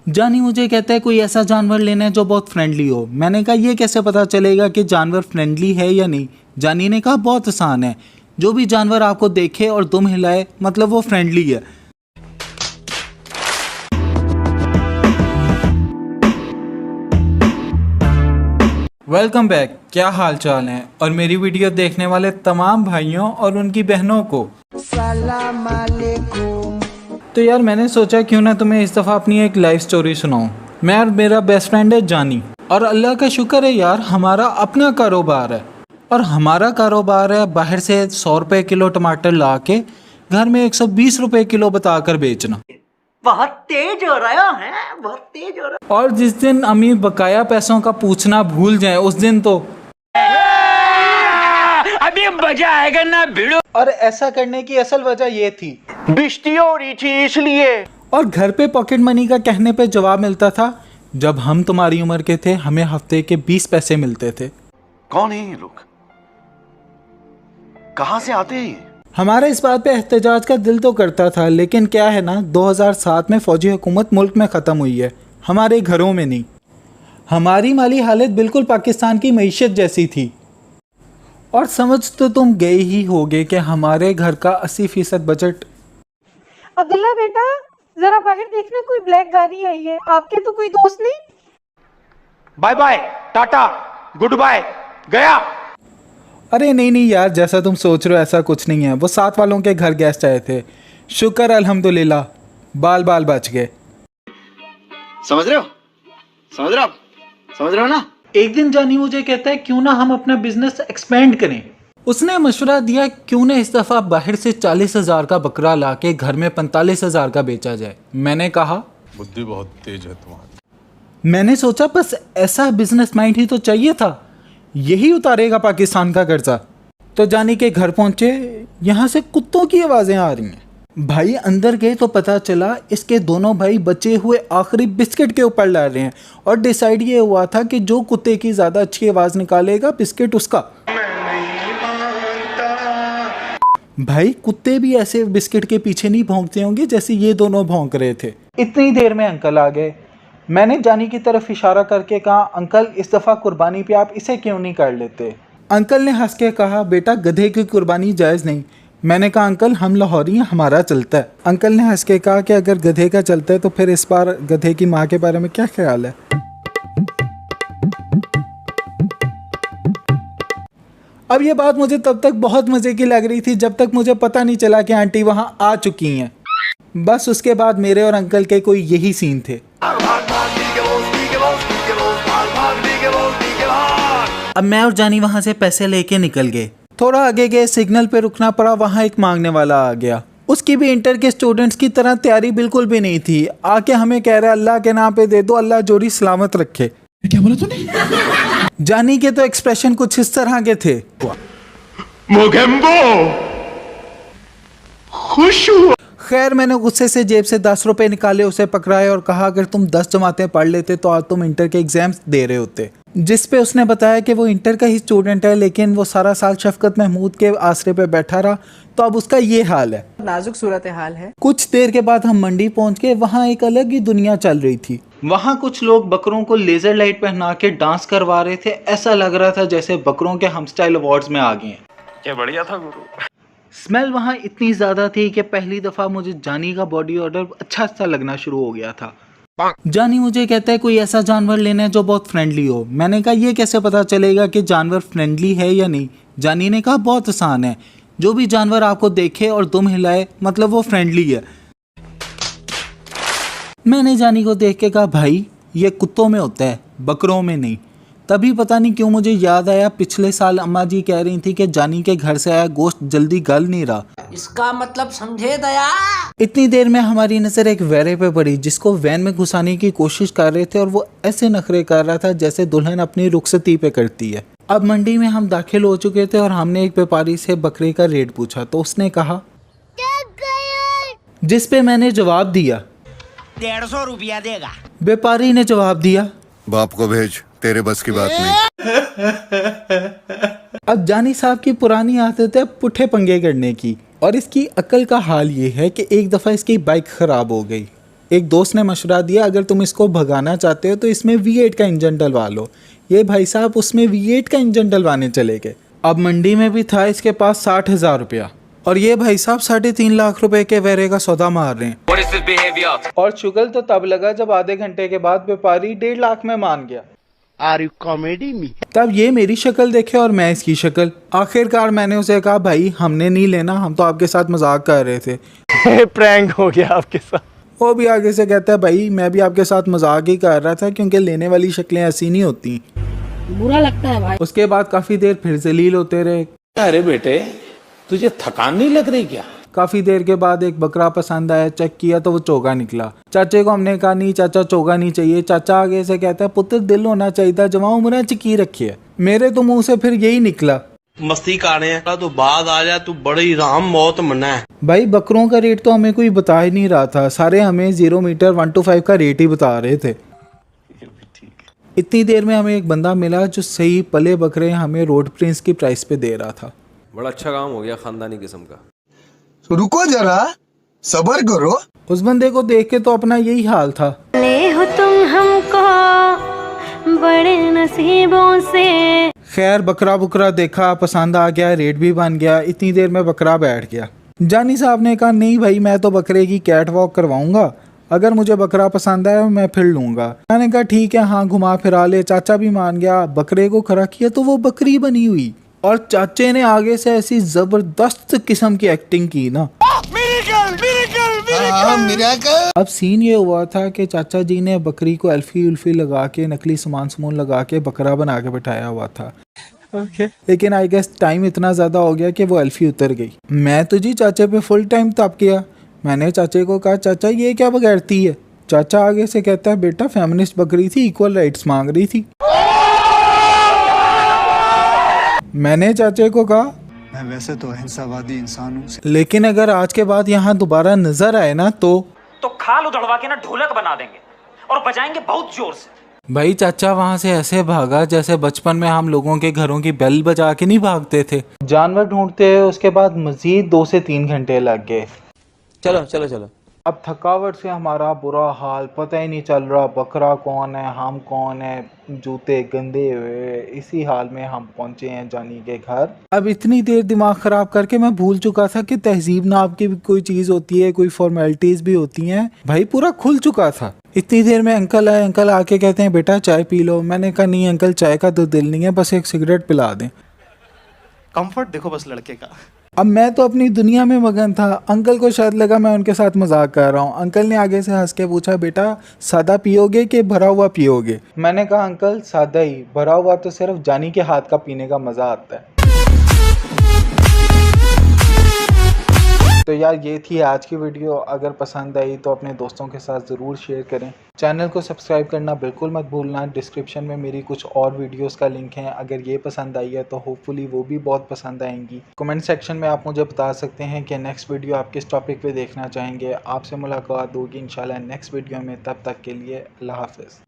जानी मुझे कहता है कोई ऐसा जानवर लेना है जो बहुत फ्रेंडली हो। मैंने कहा ये कैसे पता चलेगा कि जानवर फ्रेंडली है या नहीं। जानी ने कहा बहुत आसान है, जो भी जानवर आपको देखे और दुम हिलाए मतलब वो फ्रेंडली है। वेलकम बैक, क्या हाल चाल है और मेरी वीडियो देखने वाले तमाम भाइयों और उनकी बहनों को सलाम अलैकुम। तो यार मैंने सोचा क्यों ना तुम्हें इस दफ़ा अपनी एक लाइफ स्टोरी सुनाऊं। मैं और मेरा बेस्ट फ्रेंड है जानी, और अल्लाह का शुक्र है यार हमारा अपना कारोबार है। और हमारा कारोबार है बाहर से 100 रुपये किलो टमाटर ला के घर में 120 रुपये किलो बताकर बेचना। बहुत तेज हो रहा है, बहुत तेज हो रहा। और जिस दिन अम्मी बकाया पैसों का पूछना भूल जाए उस दिन तो अभी मजा आएगा ना भिड़ो। और ऐसा करने की असल वजह ये थी, बिस्ती हो रही थी इसलिए। और घर पे पॉकेट मनी का कहने पे जवाब मिलता था, जब हम तुम्हारी उम्र के थे हमें हफ्ते के 20 पैसे मिलते थे। कौन है ये लोग, कहां से आते हैं? हमारा इस बात पे एहतजाज का दिल तो करता था, लेकिन क्या है ना 2007 में फौजी हुकूमत मुल्क में ख़त्म हुई है, हमारे घरों में नहीं। हमारी माली हालत बिल्कुल पाकिस्तान की मईशत जैसी थी। और समझ तो तुम गए ही होगे कि हमारे घर का 80% बजट। अब्दुल्ला बेटा जरा बाहर देखना, कोई ब्लैक गाड़ी आई है, आपके तो कोई दोस्त नहीं? Bye bye ta-ta good bye गया। अरे नहीं यार, जैसा तुम सोच रहे हो ऐसा कुछ नहीं है। वो साथ वालों के घर गेस्ट आए थे, शुक्र अल्हम्दुलिल्लाह बाल बाल बच गए। समझ रहे हो, समझ रहे हो, समझ रहे हो ना। एक दिन जानी मुझे कहता है क्यों ना हम अपना बिजनेस एक्सपेंड करें। उसने मशवरा दिया क्यों ना इस दफ़ा बाहर से 40,000 का बकरा लाके घर में 45,000 का बेचा जाए। मैंने कहा बुद्धि बहुत तेज है तुम्हारी। मैंने सोचा बस ऐसा बिजनेस माइंड ही तो चाहिए था, यही उतारेगा पाकिस्तान का कर्जा। तो जानी के घर पहुंचे, यहाँ से कुत्तों की आवाज़ें आ रही हैं। भाई अंदर गए तो पता चला इसके दोनों भाई बचे हुए आखिरी बिस्किट के ऊपर लड़ रहे हैं। और डिसाइड ये हुआ था कि जो कुत्ते की ज़्यादा अच्छी आवाज़ निकालेगा बिस्किट उसका। भाई कुत्ते भी ऐसे बिस्किट के पीछे नहीं भौंकते होंगे जैसे ये दोनों भौंक रहे थे। इतनी देर में अंकल आ गए। मैंने जानी की तरफ इशारा करके कहा, अंकल इस दफ़ा कुर्बानी पे आप इसे क्यों नहीं कर लेते। अंकल ने हंस के कहा, बेटा गधे की कुर्बानी जायज़ नहीं। मैंने कहा अंकल हम लाहौरी हैं, हमारा चलता है। अंकल ने हंस के कहा कि अगर गधे का चलता है तो फिर इस बार गधे की माँ के बारे में क्या ख्याल है। अब ये बात मुझे तब तक बहुत मज़े की लग रही थी जब तक मुझे पता नहीं चला कि आंटी वहाँ आ चुकी हैं। बस उसके बाद मेरे और अंकल के कोई यही सीन थे। अब मैं और जानी वहाँ से पैसे लेके निकल गए। थोड़ा आगे गए, सिग्नल पे रुकना पड़ा, वहाँ एक मांगने वाला आ गया। उसकी भी इंटर के स्टूडेंट्स की तरह तैयारी बिल्कुल भी नहीं थी। आके हमें कह रहा है अल्लाह के नाम पे दे दो, अल्लाह जोड़ी सलामत रखे। क्या बोला तूने? जानी के तो एक्सप्रेशन कुछ इस तरह के थे। मोगेम्बो खुश हुआ। खैर मैंने गुस्से से जेब से 10 रुपए निकाले, उसे पकड़ाए और कहा अगर तुम 10 जमातें पढ़ लेते तो आज तुम इंटर के एग्जाम्स दे रहे होते। जिस पे उसने बताया कि वो इंटर का ही स्टूडेंट है, लेकिन वो सारा साल शफकत महमूद के आसरे पे बैठा रहा, तो अब उसका ये हाल है। नाजुक सूरत हाल है। कुछ देर के बाद हम मंडी पहुंच गए। वहाँ एक अलग ही दुनिया चल रही थी। वहाँ कुछ लोग बकरों को लेजर लाइट पहना के डांस करवा रहे थे। ऐसा लग रहा था जैसे बकरों के हम स्टाइल अवार्ड्स में आ गए हैं। क्या बढ़िया था गुरु। स्मेल वहाँ इतनी ज़्यादा थी कि पहली दफ़ा मुझे जानी का बॉडी ऑर्डर अच्छा सा लगना शुरू हो गया था। जानी मुझे कहता है कोई ऐसा जानवर लेना है जो बहुत फ्रेंडली हो। मैंने कहा ये कैसे पता चलेगा कि जानवर फ्रेंडली है या नहीं। जानी ने कहा बहुत आसान है, जो भी जानवर आपको देखे और दुम हिलाए मतलब वो फ्रेंडली है। मैंने जानी को देख के कहा भाई ये कुत्तों में होता है, बकरों में नहीं। तभी पता नहीं क्यों मुझे याद आया पिछले साल अम्मा जी कह रही थी कि जानी के घर से आया गोश्त जल्दी गल नहीं रहा। इसका मतलब समझे दया। इतनी देर में हमारी नज़र एक वैरे पे पड़ी जिसको वैन में घुसाने की कोशिश कर रहे थे, और वो ऐसे नखरे कर रहा था जैसे दुल्हन अपनी रुखसती पे करती है। अब मंडी में हम दाखिल हो चुके थे और हमने एक व्यापारी से बकरे का रेट पूछा तो उसने कहा, जिस पे मैंने जवाब दिया 150 रुपया देगा। व्यापारी ने जवाब दिया, बाप को भेज, तेरे बस की बात नहीं। अब जानी साहब की पुरानी आदत है पुठे पंगे करने की, और इसकी अकल का हाल ये है कि एक दफ़ा इसकी बाइक ख़राब हो गई। एक दोस्त ने मशवरा दिया, अगर तुम इसको भगाना चाहते हो तो इसमें V8 का इंजन डलवा लो। ये भाई साहब उसमें V8 का इंजन डलवाने चले गए। अब मंडी में भी था इसके पास 60,000 रुपया, और ये भाई साहब 3.5 लाख रुपए के वेरे का सौदा मार रहे हैं। और चुगल तो तब लगा जब आधे घंटे के बाद व्यापारी 1.5 लाख में मान गया। Are you comedy me? तब ये मेरी शक्ल देखे और मैं इसकी शक्ल। आखिरकार मैंने उसे कहा, भाई हमने नहीं लेना, हम तो आपके साथ मजाक कर रहे थे। प्रैंक हो गया आपके साथ। वो भी आगे से कहता है, भाई मैं भी आपके साथ मजाक ही कर रहा था, क्योंकि लेने वाली शक्लें ऐसी नहीं होती। बुरा लगता है भाई। उसके बाद काफी देर फिर जलील होते रहे। अरे बेटे तुझे थकान नहीं लग रही क्या? काफी देर के बाद एक बकरा पसंद आया, चेक किया तो वो चोगा निकला। चाचे को हमने कहा, नहीं चाचा चोगा नहीं चाहिए। चाचा आगे से कहता है, पुत्र दिल होना चाहिए, जमा उम्र चिकी रखी है। मेरे तो मुंह से फिर यही निकला, मस्ती कर रहे हैं तो बाद आ जा, तू बड़ी राम मौत मना है। भाई बकरों का रेट तो हमें कोई बता ही नहीं रहा था, सारे हमें 0 मीटर 1 to 5 का रेट ही बता रहे थे। इतनी देर में हमें एक बंदा मिला जो सही पले बकरे हमें रोड प्रिंस की प्राइस पे दे रहा था। बड़ा अच्छा काम हो गया, खानदानी किस्म का। रुको जरा, सबर करो। उस बंदे को देख के तो अपना यही हाल था। ले हो तुम हमको बड़े नसीबों से। खैर बकरा बुकरा देखा, पसंद आ गया, रेट भी बन गया। इतनी देर में बकरा बैठ गया। जानी साहब ने कहा, नहीं भाई मैं तो बकरे की कैट वॉक करवाऊंगा, अगर मुझे बकरा पसंद आया मैं फिर लूंगा। मैंने कहा ठीक है, हाँ घुमा फिरा ले। चाचा भी मान गया। बकरे को खड़ा किया तो वो बकरी बनी हुई, और चाचे ने आगे से ऐसी जबरदस्त किस्म की एक्टिंग की ना। अब सीन ये हुआ था कि चाचा जी ने बकरी को एल्फी उल्फी लगा के, नकली सामान लगा के बकरा बना के बैठाया हुआ था। लेकिन आई गेस टाइम इतना ज्यादा हो गया कि वो एल्फी उतर गई। मैं तो जी चाचे पे फुल टाइम ताप किया। मैंने चाचे को कहा, चाचा ये क्या बगैरती है? चाचा आगे से कहता है, बेटा फेमिनिस्ट बकरी थी, इक्वल राइट्स मांग रही थी। मैंने चाचे को कहा, मैं वैसे तो अहिंसावादी इंसान हूँ, लेकिन अगर आज के बाद यहाँ दोबारा नजर आए ना तो खाल उधड़वा के ना ढोलक बना देंगे और बजाएंगे बहुत जोर से। भाई चाचा वहाँ से ऐसे भागा जैसे बचपन में हम लोगों के घरों की बेल बजा के नहीं भागते थे। जानवर ढूंढते हुए उसके बाद मजीद 2 से 3 घंटे लग गए। चलो चलो चलो। अब थकावट से हमारा बुरा हाल, पता ही नहीं चल रहा बकरा कौन है, हम कौन है, जूते गंदे हुए। इसी हाल में हम पहुंचे हैं जानी के घर। अब इतनी देर दिमाग खराब करके मैं भूल चुका था कि तहजीब नाम की भी कोई चीज होती है, कोई फॉर्मेलिटीज भी होती हैं। भाई पूरा खुल चुका था। इतनी देर में अंकल आए। अंकल आके कहते हैं, बेटा चाय पी लो। मैंने कहा, नहीं अंकल चाय का तो दिल नहीं है, बस एक सिगरेट पिला दें। कंफर्ट देखो बस लड़के का। अब मैं तो अपनी दुनिया में मगन था। अंकल को शायद लगा मैं उनके साथ मजाक कर रहा हूँ। अंकल ने आगे से हंस के पूछा, बेटा सादा पियोगे कि भरा हुआ पियोगे? मैंने कहा, अंकल सादा ही, भरा हुआ तो सिर्फ जानी के हाथ का पीने का मजा आता है। तो यार ये थी आज की वीडियो। अगर पसंद आई तो अपने दोस्तों के साथ ज़रूर शेयर करें। चैनल को सब्सक्राइब करना बिल्कुल मत भूलना। डिस्क्रिप्शन में मेरी कुछ और वीडियोस का लिंक है, अगर ये पसंद आई है तो होपफुली वो भी बहुत पसंद आएंगी। कमेंट सेक्शन में आप मुझे बता सकते हैं कि नेक्स्ट वीडियो आप किस टॉपिक पे देखना चाहेंगे। आपसे मुलाकात होगी इंशाल्लाह नेक्स्ट वीडियो में। तब तक के लिए अल्लाह हाफ़िज़।